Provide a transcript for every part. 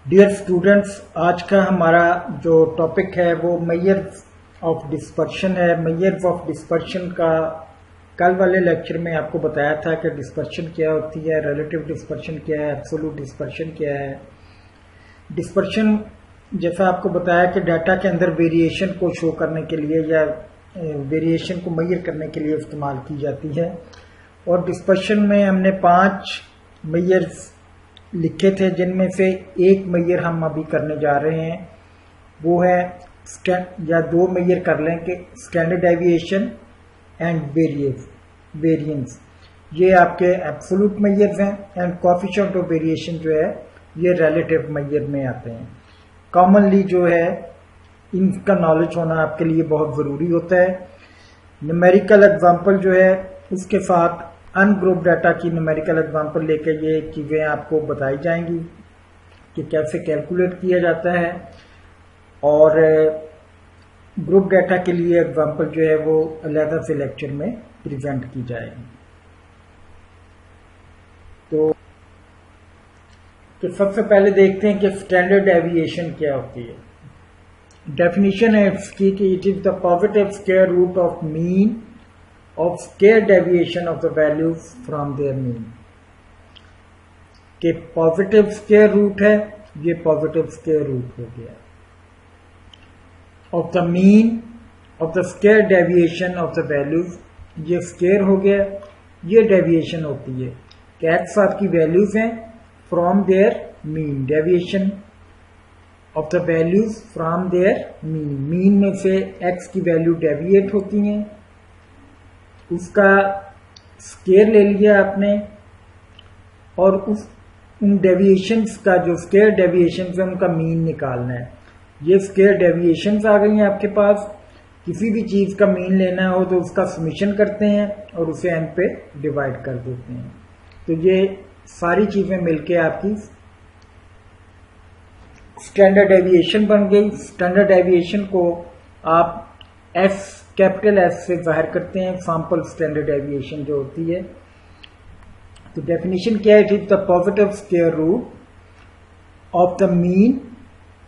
Dear students, आज का हमारा जो टॉपिक है वो मेजर ऑफ डिस्पर्शन है। मेजर ऑफ डिस्पर्शन का कल वाले लेक्चर में आपको बताया था कि डिस्पर्शन क्या होती है, रिलेटिव डिस्पर्शन क्या है, एब्सोल्यूट डिस्पर्शन क्या है। डिस्पर्शन जैसा आपको बताया कि डाटा के अंदर वेरिएशन को शो करने के लिए या वेरिएशन को मेजर करने के लिए इस्तेमाल की जाती है। और डिस्पर्शन में हमने 5 मेजर्स लिखे थे, जिनमें से एक मेजर हम अभी करने जा रहे हैं। वो है या 2 मेजर कर लें कि स्टैंडर्ड डेविएशन एंड वेरिएंस। ये आपके एब्सोल्यूट मेजर्स हैं एंड कोएफिशिएंट ऑफ वेरिएशन जो है ये रिलेटिव मेजर में आते हैं। कॉमनली जो है इनका नॉलेज होना आपके लिए बहुत ज़रूरी होता है। न्यूमेरिकल एग्जांपल जो है उसके साथ अनग्रुप डाटा की न्यूमेरिकल एग्जांपल लेके ये चीज़ें आपको बताई जाएंगी कि कैसे कैलकुलेट किया जाता है, और ग्रुप डाटा के लिए एग्जांपल जो है वो अलग से लेक्चर में प्रेजेंट की जाएगी। तो सबसे पहले देखते हैं कि स्टैंडर्ड डेविएशन क्या होती है। डेफिनेशन है इसकी कि it is the positive square root of mean of square deviation of the values from their mean। के पॉजिटिव स्क्वायर रूट है, ये पॉजिटिव स्क्वायर रूट हो गया of the mean of the square deviation of the values, ये square हो गया, ये deviation होती है कि एक्स आपकी वैल्यूज हैं from their mean, deviation of the values from their mean. Mean में से एक्स की वैल्यू डेविएट होती हैं, उसका स्क्वायर ले लिया आपने, और उन डेविएशंस का जो स्क्वायर डेविएशंस है उनका मीन निकालना है। ये स्क्वायर डेविएशंस आ गई हैं आपके पास। किसी भी चीज़ का मीन लेना हो तो उसका समेशन करते हैं और उसे n पे डिवाइड कर देते हैं। तो ये सारी चीज़ें मिलके आपकी स्टैंडर्ड डेविएशन बन गई। स्टैंडर्ड डेविएशन को आप कैपिटल एस से जाहिर करते हैं, सैंपल स्टैंडर्ड डेविएशन जो होती है। तो डेफिनेशन क्या है? It is the positive square root of the mean,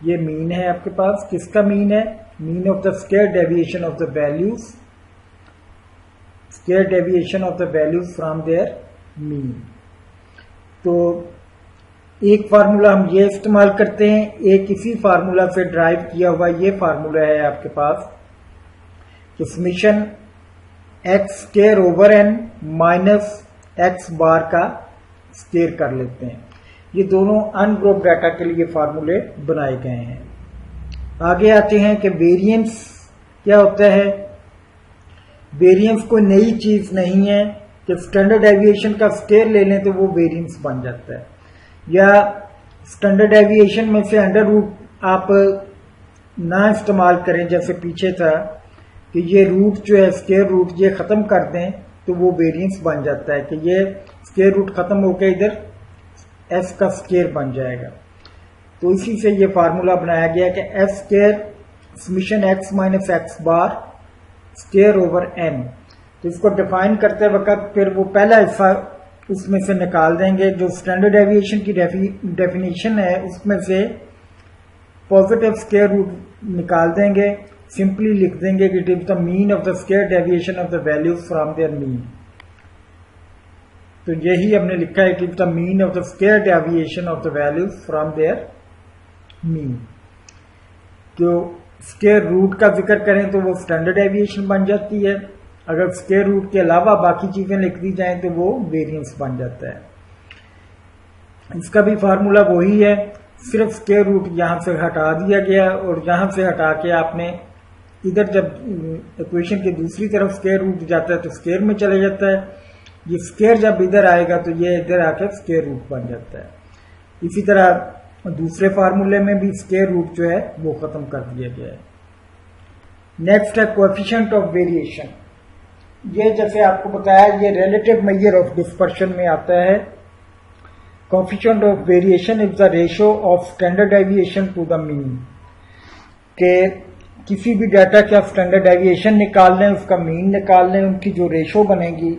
ये मीन है आपके पास। किसका मीन है? Mean of the square deviation of the values, square deviation of the values from their mean. तो एक फार्मूला हम ये इस्तेमाल करते हैं, एक इसी फार्मूला से ड्राइव किया हुआ ये फार्मूला है आपके पास कि summation X square over N minus X bar का स्क्वायर कर लेते हैं। ये दोनों अनग्रुप डाटा के लिए फार्मूले बनाए गए हैं। आगे आते हैं कि वेरिएंस क्या होता है। वेरिएंस कोई नई चीज नहीं है कि स्टैंडर्ड डेविएशन का स्क्वायर ले लें तो वो वेरिएंस बन जाता है, या स्टैंडर्ड डेविएशन में से अंडर रूट आप ना इस्तेमाल करें जैसे पीछे था कि ये रूट जो है स्क्वायर रूट ये खत्म कर दें तो वो वेरिएंस बन जाता है कि ये स्क्वायर रूट खत्म होकर इधर एफ का स्क्वायर बन जाएगा। तो इसी से ये फार्मूला बनाया गया कि F square summation X minus X bar square over N. तो इसको डिफाइन करते वक्त फिर वो पहला हिस्सा उसमें से निकाल देंगे। जो स्टैंडर्ड डेविएशन की डेफिनेशन है उसमें से पॉजिटिव स्क्वायर रूट निकाल देंगे, सिंपली लिख देंगे कि it is the mean of the square deviation of the values from their mean. तो यही हमने लिखा है, it is the mean of the square deviation of the values from their mean. तो स्क्वायर रूट का जिक्र करें तो वो स्टैंडर्ड डेविएशन बन जाती है, अगर स्क्वायर रूट के अलावा बाकी चीजें लिख दी जाएं तो वो वेरिएंस बन जाता है। इसका भी फार्मूला वही है, सिर्फ स्क्वायर रूट यहां से हटा दिया गया और यहां से हटा के आपने इधर जब इक्वेशन के दूसरी तरफ स्क्वायर रूट जाता है तो स्क्वायर में चले जाता है। ये स्क्वायर जब इधर आएगा तो ये इधर आकर स्क्वायर रूट बन जाता है। इसी तरह दूसरे फार्मूले में भी स्क्वायर रूट जो है वो खत्म कर दिया गया है। नेक्स्ट है कोएफिशिएंट ऑफ वेरिएशन। ये जैसे आपको बताया ये रिलेटिव मेजर ऑफ डिस्पर्शन में आता है। Coefficient of variation is the ratio of standard deviation to the mean. के किसी भी डाटा का स्टैंडर्ड डेविएशन निकाल लें, उसका मीन निकाल लें, उनकी जो रेशो बनेगी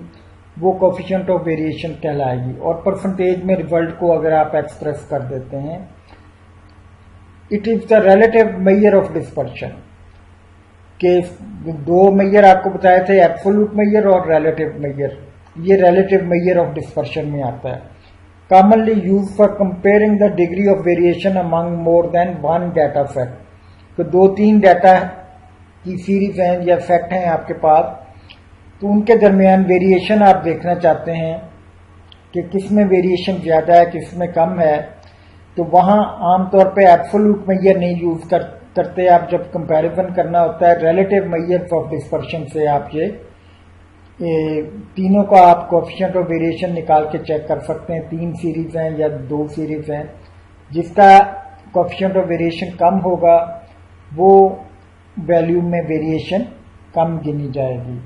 वो कोएफिशिएंट ऑफ वेरिएशन कहलाएगी। और परसेंटेज में रिजल्ट को अगर आप एक्सप्रेस कर देते हैं it is the relative measure of dispersion के दो मेजर आपको बताए थे, एब्सोल्यूट मेजर और रिलेटिव मेजर। ये रिलेटिव मेजर ऑफ डिस्पर्शन में आता है। Commonly use for comparing the degree of variation among more than one data set. तो दो तीन डाटा की सीरीज हैं या सेट हैं आपके पास, तो उनके दरमियान वेरिएशन आप देखना चाहते हैं कि किसमें वेरिएशन ज्यादा है किसमें कम है, तो वहां आमतौर पे एब्सोल्यूट मेजर नहीं यूज करते आप। जब कंपैरिजन करना होता है रिलेटिव मेजर ऑफ डिस्पर्शन से आप ये तीनों का आप कोएफिशिएंट ऑफ वेरिएशन निकाल के चेक कर सकते हैं। तीन सीरीज हैं या दो सीरीज हैं, जिसका कोएफिशिएंट ऑफ वेरिएशन कम होगा वो वैल्यू में वेरिएशन कम गिनी जाएगी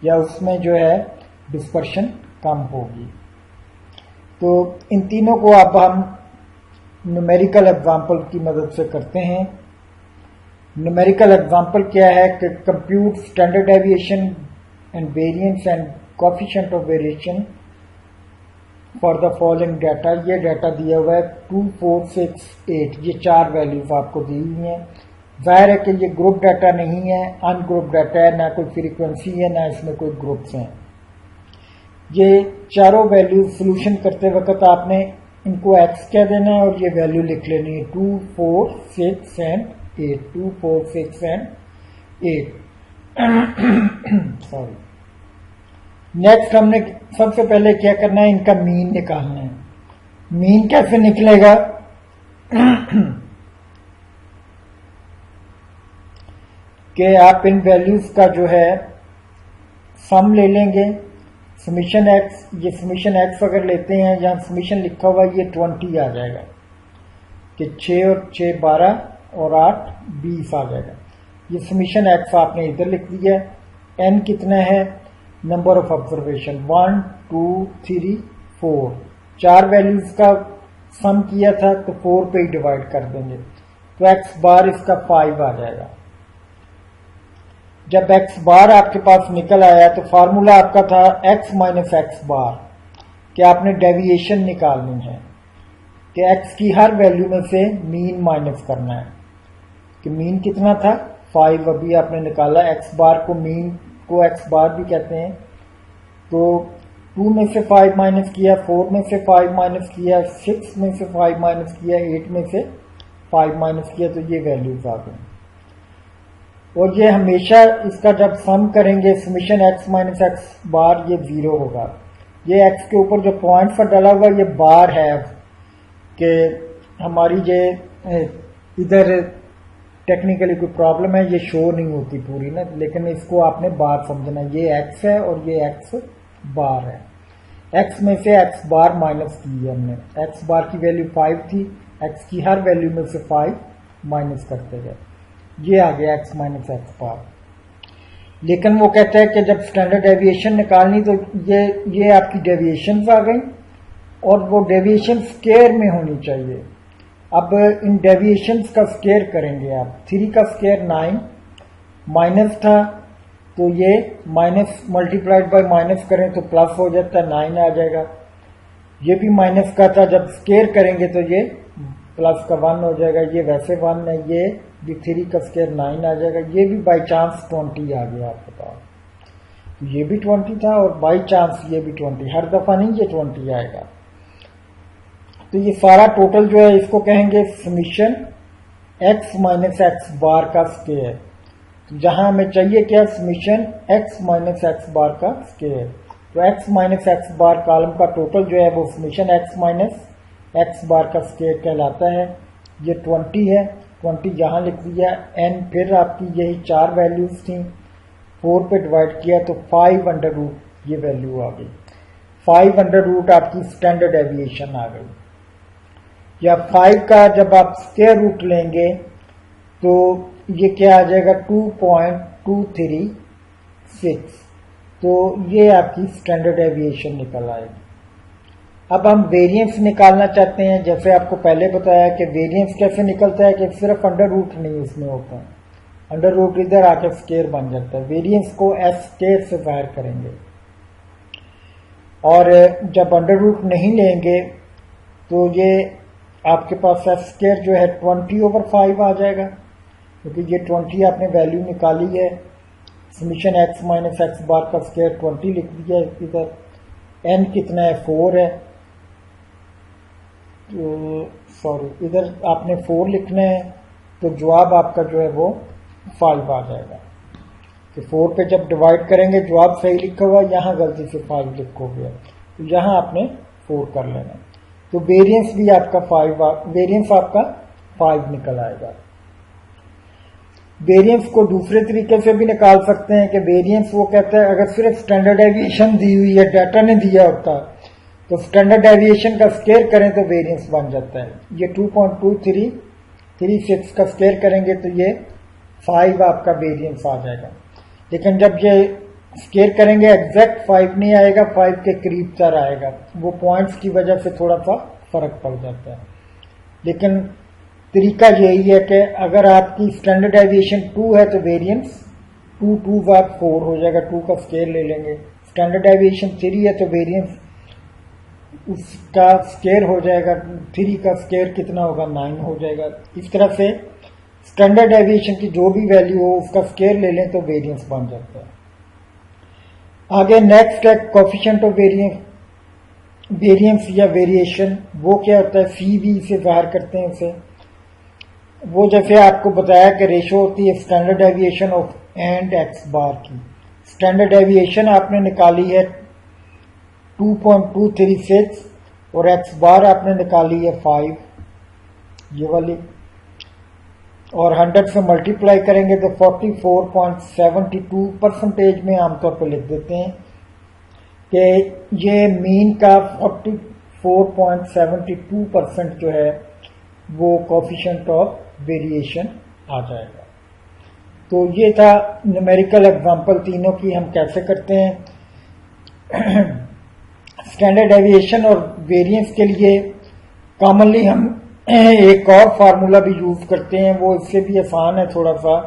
या उसमें जो है डिस्पर्शन कम होगी। तो इन तीनों को अब हम न्यूमेरिकल एग्जांपल की मदद से करते हैं। न्यूमेरिकल एग्जांपल क्या है कि compute standard deviation and variance and coefficient of variation for the following data. ये डाटा दिया हुआ है 2, 4, 6, 8, ये चार वैल्यूज आपको दी हुई हैं। जाहिर है कि ये ग्रुप डाटा नहीं है, अनग्रुप डाटा है, ना कोई फ्रीक्वेंसी है ना इसमें कोई ग्रुप्स हैं। ये चारों वैल्यू सोल्यूशन करते वक्त आपने इनको x कह देना है और ये वैल्यू लिख लेनी है 2, 4, 6 एंड 8, 2, 4, 6 एंड 8। सॉरी। नेक्स्ट हमने सबसे पहले क्या करना है, इनका मीन निकालना है। मीन कैसे निकलेगा कि आप इन वैल्यूज का जो है सम ले लेंगे, समीशन एक्स। ये समीशन एक्स अगर लेते हैं, यहाँ समीशन लिखा हुआ ये 20 आ जाएगा कि 6 और 6 12 और 8 20 आ जाएगा। ये समीशन एक्स आपने इधर लिख दिया। एन कितना है, नंबर ऑफ ऑब्जर्वेशन 1, 2, 3, 4, चार वैल्यूज का सम किया था तो 4 पे ही डिवाइड कर देंगे, तो एक्स बार इसका 5 आ जाएगा। जब एक्स बार आपके पास निकल आया तो फार्मूला आपका था एक्स माइनस एक्स बार, कि आपने डेविएशन निकालनी है कि एक्स की हर वैल्यू में से मीन माइनस करना है। कि मीन कितना था 5, अभी आपने निकाला। एक्स बार को मीन को एक्स बार भी कहते हैं। तो 2 में से 5 माइनस किया, 4 में से 5 माइनस किया, 6 में से 5 माइनस किया, 8 में से 5 माइनस किया, तो ये वैल्यूज आ गई। और ये हमेशा इसका जब सम करेंगे समीशन एक्स माइनस एक्स बार ये 0 होगा। ये एक्स के ऊपर जो पॉइंट पर डाला हुआ ये बार है कि हमारी ये इधर टेक्निकली कोई प्रॉब्लम है, ये शो नहीं होती पूरी ना, लेकिन इसको आपने बार समझना। ये एक्स है और ये एक्स बार है। एक्स में से एक्स बार माइनस की है हमने। एक्स बार की वैल्यू 5 थी, एक्स की हर वैल्यू में से 5 माइनस करते गए, ये आ गया एक्स माइनस एक्स बार। लेकिन वो कहता है कि जब स्टैंडर्ड डेविएशन निकालनी तो ये आपकी डेविएशन आ गई और वो डेविएशन स्क्वायर में होनी चाहिए। अब इन डेविएशन का स्क्वायर करेंगे आप। 3 का स्क्वायर 9, माइनस था तो ये माइनस मल्टीप्लाइड बाय माइनस करें तो प्लस हो जाता है, 9 आ जाएगा। ये भी माइनस का था, जब स्क्वायर करेंगे तो ये प्लस का 1 हो जाएगा। ये वैसे 1 है, ये भी 3 का स्क्वायर 9 आ जाएगा। ये भी बाई चांस 20 आ गया आपके पास, तो ये भी 20 था और बाई चांस ये भी 20, हर दफा नहीं ये 20 आएगा। तो ये सारा टोटल जो है इसको कहेंगे summation x minus X bar का स्क्वायर। तो जहां हमें चाहिए क्या, summation x minus X bar का स्क्वायर। तो एक्स माइनस एक्स बार कॉलम का टोटल जो है वो summation x minus X bar का स्क्वायर कहलाता है। ये 20 है, 20 यहां लिख दिया। एन फिर आपकी यही 4 वैल्यूज थी, 4 पे डिवाइड किया तो 5 अंडर रूट ये वैल्यू आ गई। 5 अंडर रूट आपकी स्टैंडर्ड डेविएशन आ गई। या 5 का जब आप स्क्वायर रूट लेंगे तो ये क्या आ जाएगा 2.236, तो ये आपकी स्टैंडर्ड डेविएशन निकल आएगी। अब हम वेरिएंस निकालना चाहते हैं। जैसे आपको पहले बताया कि वेरिएंस कैसे निकलता है कि सिर्फ अंडर रूट नहीं उसमें होता है, अंडर रूट इधर आके स्क्वायर बन जाता है। वेरिएंस को एस स्क्वायर से जाहिर करेंगे और जब अंडर रूट नहीं लेंगे तो ये आपके पास एक्स स्क्वायर जो है 20/5 आ जाएगा, क्योंकि ये 20 आपने वैल्यू निकाली है। Summation x minus X bar का स्क्वायर 20 लिख दिया इधर। एन कितना है 4 है, तो सॉरी इधर आपने 4 लिखना है, तो जवाब आपका जो है वो 5 आ जाएगा। तो 4 पे जब डिवाइड करेंगे जवाब सही लिखा हुआ, यहाँ गलती से 5 लिखोगे, तो यहाँ आपने 4 कर लेना। तो वेरिएंस भी आपका 5, वेरिएंस आपका 5 निकल आएगा। वेरिएंस को दूसरे तरीके से भी निकाल सकते हैं कि वेरिएंस वो कहता है अगर सिर्फ स्टैंडर्ड डेविएशन दी हुई है, डाटा ने दिया होता तो स्टैंडर्ड डेविएशन का स्क्वायर करें तो वेरिएंस बन जाता है। ये 2.2336 का स्क्वायर करेंगे तो ये 5 आपका वेरिएंस आ जाएगा। लेकिन जब ये स्क्वायर करेंगे एग्जैक्ट 5 नहीं आएगा, 5 के करीब तर आएगा, वो पॉइंट्स की वजह से थोड़ा सा फर्क पड़ जाता है। लेकिन तरीका यही है कि अगर आपकी स्टैंडर्ड डेविएशन 2 है तो वेरिएंस 2 बार 4 हो जाएगा, 2 का स्क्वायर ले लेंगे। स्टैंडर्ड डेविएशन 3 है तो वेरिएंस उसका स्क्वायर हो जाएगा, 3 का स्क्वायर कितना होगा 9 हो जाएगा। इस तरह से स्टैंडर्ड डेविएशन की जो भी वैल्यू हो उसका स्क्वायर ले लें तो वेरिएंस बन जाता है। आगे नेक्स्ट है कोफिशिएंट ऑफ वेरिएंस या वेरिएशन। वो क्या होता है, CV से बाहर करते हैं उसे। वो जैसे आपको बताया कि रेशो होती है standard deviation of and X bar की। स्टैंडर्ड डेविएशन आपने निकाली है 2.236 और एक्स बार आपने निकाली है 5, ये वाली, और 100 से मल्टीप्लाई करेंगे तो 44.72% में आमतौर पर लिख देते हैं कि ये मीन का 44.72% जो है वो कोफिशिएंट ऑफ वेरिएशन आ जाएगा। तो ये था न्यूमेरिकल एग्जांपल तीनों की हम कैसे करते हैं। स्टैंडर्ड डेविएशन और वेरिएंस के लिए कॉमनली हम एक और फार्मूला भी यूज करते हैं, वो इससे भी आसान है थोड़ा सा,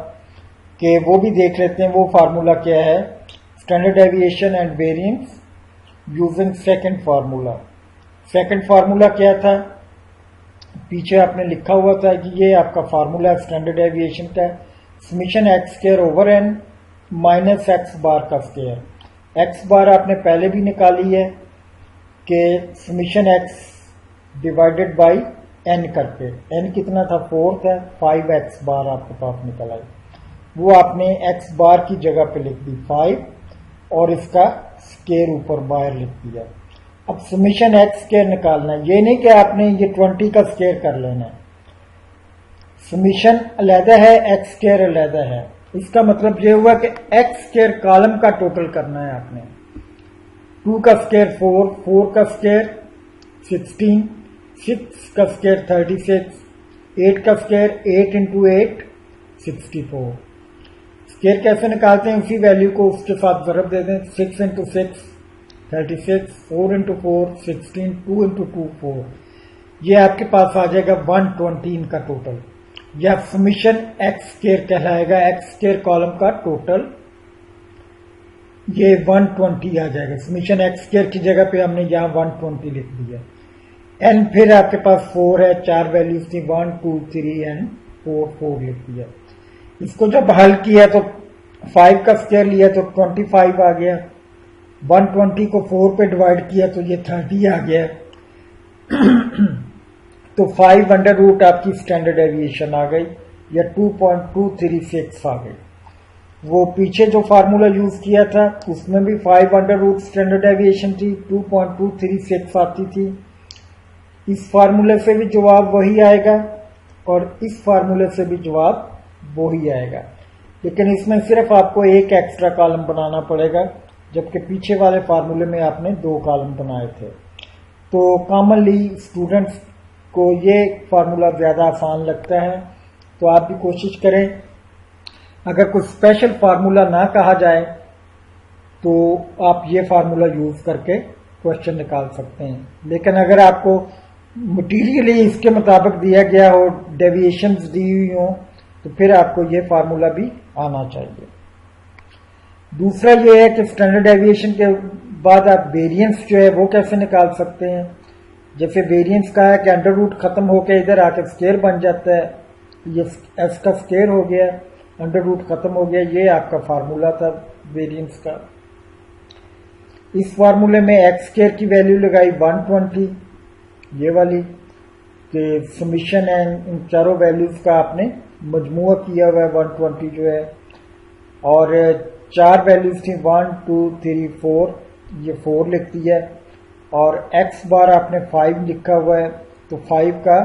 कि वो भी देख लेते हैं। वो फार्मूला क्या है, standard deviation and variance using second formula. Second formula क्या था, पीछे आपने लिखा हुआ था कि ये आपका फार्मूला स्टैंडर्ड डेविएशन का, summation X square over N minus X bar का स्क्वायर। एक्स बार आपने पहले भी निकाली है कि summation x divided by n करके, एन कितना था 4 था, 5x बार आपके पास निकल आई, वो आपने x बार की जगह पे लिख दी 5 और इसका स्क्वायर ऊपर बाहर लिख दिया। अब समीशन एक्स स्क्वायर निकालना है, ये नहीं कि आपने ये 20 का स्क्वायर कर लेना है। समीशन अलहदा है, एक्स स्क्वायर अलहदा है। इसका मतलब ये हुआ कि एक्स स्क्वायर कॉलम का टोटल करना है आपने। 2 का स्क्वायर 4, 4 का स्क्वायर 16, 6 का स्क्वायर 36, 8 का स्क्वायर 8 इंटू 8 64। स्क्वायर कैसे निकालते हैं, उसी वैल्यू को उसके साथ ज़रब दे दें। 6 इंटू 6 36, 4 इंटू 4 16, 2 इंटू 2 4। ये आपके पास आ जाएगा 120 इनका टोटल, या समीशन एक्स स्क्वायर कहलाएगा। एक्स स्क्वायर कॉलम का टोटल ये 120 आ जाएगा। समीशन एक्स स्क्वायर की जगह पे हमने यहाँ 120 लिख दिया। एन फिर आपके पास 4 है, 4 वैल्यूज थी 1 2 3 एंड 4 लिख दिया। इसको जब हल किया तो 5 का स्क्वायर लिया तो 25 आ गया। 120 को 4 पे डिवाइड किया तो ये 30 आ गया। तो 5 अंडर रूट आपकी स्टैंडर्ड डेविएशन आ गई, या 2.236 आ गई। वो पीछे जो फार्मूला यूज किया था उसमें भी 5 अंडर रूट स्टैंडर्ड डेविएशन थी, 2.236 आती थी। इस फार्मूले से भी जवाब वही आएगा और इस फार्मूले से भी जवाब वही आएगा, लेकिन इसमें सिर्फ आपको एक एक्स्ट्रा कॉलम बनाना पड़ेगा, जबकि पीछे वाले फार्मूले में आपने 2 कॉलम बनाए थे। तो कॉमनली स्टूडेंट्स को ये फार्मूला ज़्यादा आसान लगता है, तो आप भी कोशिश करें। अगर कुछ स्पेशल फार्मूला ना कहा जाए तो आप ये फार्मूला यूज करके क्वेश्चन निकाल सकते हैं। लेकिन अगर आपको मटीरियली इसके मुताबिक दिया गया हो, डेविएशंस दी हुई हो, तो फिर आपको ये फार्मूला भी आना चाहिए। दूसरा ये है कि स्टैंडर्ड डेविएशन के बाद आप वेरिएंस जो है वो कैसे निकाल सकते हैं। जैसे वेरिएंस का है कि अंडर रूट खत्म होकर इधर आके स्क्वायर बन जाता है, ये एस का स्क्वायर हो गया, अंडर रूट खत्म हो गया। ये आपका फार्मूला था वेरिएंस का। इस फार्मूले में एक्स स्क्वायर की वैल्यू लगाई 120, ये वाली, कि समीशन है इन चारों वैल्यूज का आपने मजमुआ किया हुआ है 120 जो है, और चार वैल्यूज थी 1 2 3 4, ये 4 लिखती है, और एक्स बार आपने 5 लिखा हुआ है, तो 5 का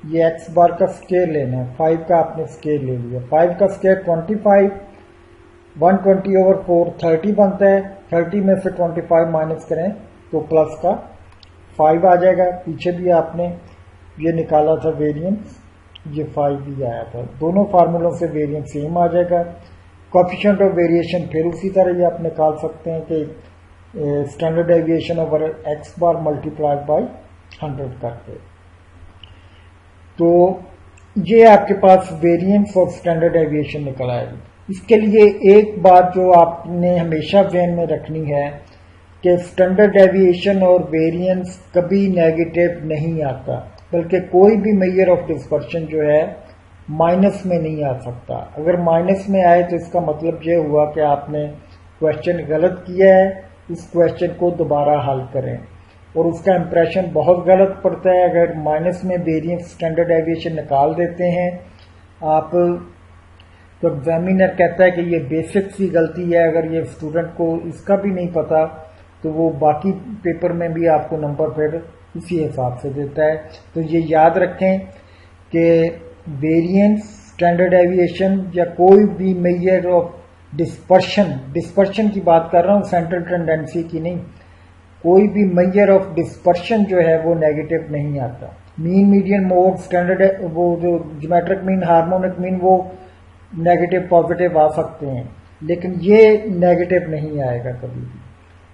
ये एक्स बार का स्क्वायर लेना है, 5 का आपने स्क्वायर ले लिया, 5 का स्क्वायर 25, 120 ओवर 4 30 बनता है, 30 में से 25 माइनस करें तो प्लस का 5 आ जाएगा। पीछे भी आपने ये निकाला था वेरिएंस, ये 5 भी आया था। दोनों फार्मूलों से वेरिएंस सेम आ जाएगा। कोएफिशिएंट ऑफ वेरिएशन फिर उसी तरह ये आप निकाल सकते हैं कि standard deviation over x bar multiplied by 100 करके। तो ये आपके पास वेरिएंस और स्टैंडर्ड डेविएशन निकल आएगी। इसके लिए एक बात जो आपने हमेशा ध्यान में रखनी है कि स्टैंडर्ड डेविएशन और वेरिएंस कभी नेगेटिव नहीं आता, बल्कि कोई भी मेजर ऑफ डिस्पर्शन जो है माइनस में नहीं आ सकता। अगर माइनस में आए तो इसका मतलब ये हुआ कि आपने क्वेश्चन गलत किया है, इस क्वेश्चन को दोबारा हल करें, और उसका इंप्रेशन बहुत गलत पड़ता है। अगर माइनस में वेरिएंस स्टैंडर्ड डेविएशन निकाल देते हैं आप, तो एग्जामिनर कहता है कि ये बेसिक सी गलती है। अगर ये स्टूडेंट को इसका भी नहीं पता तो वो बाकी पेपर में भी आपको नंबर फिर इसी हिसाब से देता है। तो ये याद रखें कि वेरिएंस, स्टैंडर्ड डेविएशन या कोई भी मेजर ऑफ डिस्पर्शन की बात कर रहा हूँ, सेंट्रल टेंडेंसी की नहीं, कोई भी मेजर ऑफ डिस्पर्शन जो है वो नेगेटिव नहीं आता। मीन, मीडियन, मोड, स्टैंडर्ड, वो जो ज्योमेट्रिक मीन, हार्मोनिक मीन, वो नेगेटिव पॉजिटिव आ सकते हैं, लेकिन ये नेगेटिव नहीं आएगा कभी भी,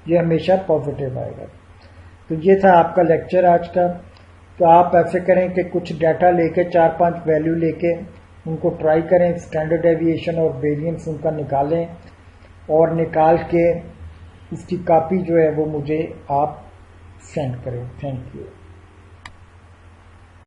ये हमेशा पॉजिटिव आएगा। तो ये था आपका लेक्चर आज का। तो आप ऐसे करें कि कुछ डाटा लेके 4-5 वैल्यू लेके उनको ट्राई करें, स्टैंडर्ड डेविएशन और वेरिएंस उनका निकालें, और निकाल के उसकी कॉपी जो है वो मुझे आप सेंड करें। Thank you.